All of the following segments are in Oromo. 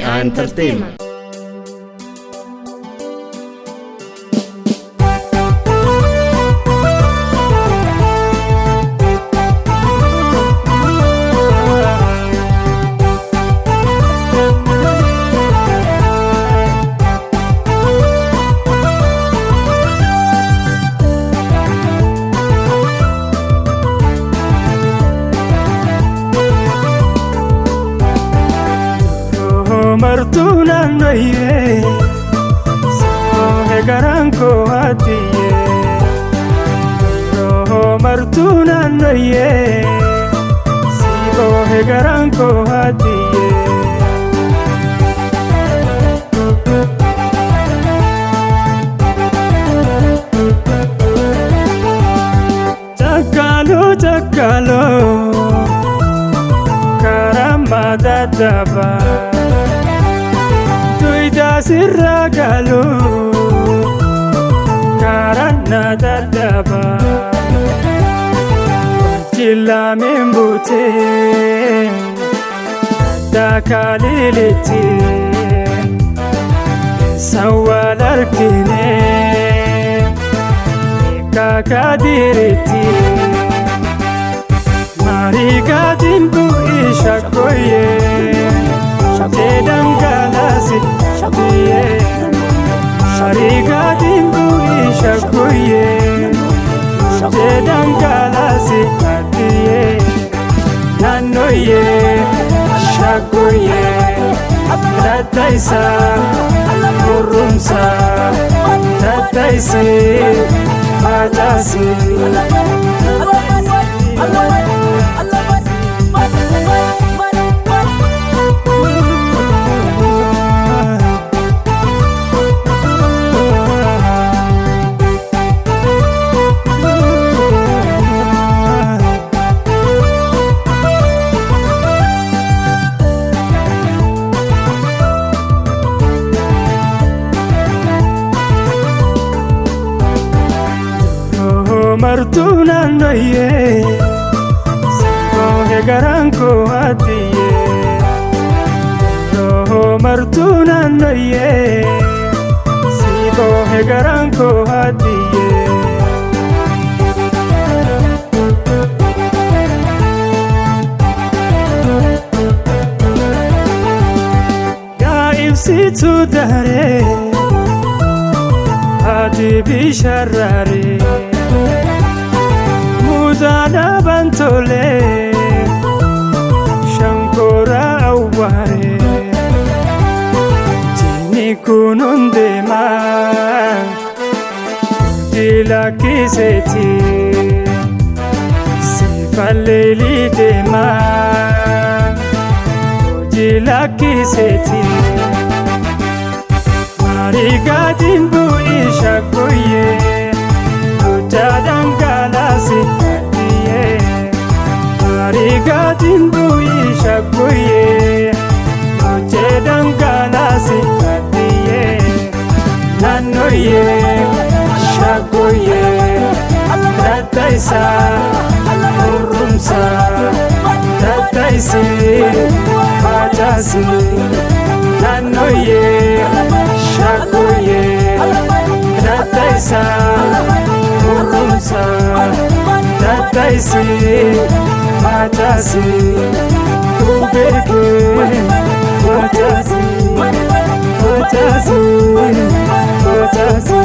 Entertainment. Martuna noye, sohe garanko hatiye. Roho martuna noye, sibohe garanko hatiye. Chakalo, karama dadaba. Sirragalu karana dadaba jilla membute dakaliliti sawalarkine kakadiriti marigatin bu ishakoye jedangalasi Marigatin bui shakuye, jedangalasi atiye, nanoye shakuye, tataisa urumsa, tataisi fatasi. Martuna noye, sohe garanko hatiye. Roho martuna noye, sibohe garanko hatiye. Ya ibsitu dare, hati bisharare. Muzana bantole shankora aware jini kununde ma dila kiseti sifaleli de ma dila kiseti marigatin bu ishakoye jadangalasi atiye marigatin bui shakuye jadangalasi atiye nanoye shakuye tataisa urumsa tataisi fatasi nanoye shakuye tataisa urumsa tataisi fatasi ubeke fatasi fatasi fatasi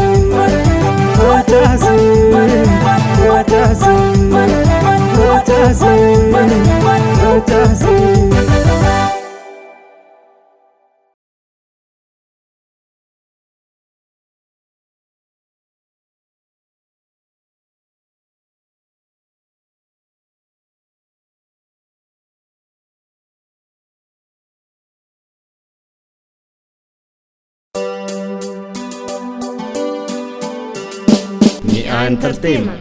fatasi fatasi fatasi fatasi. Entertainment.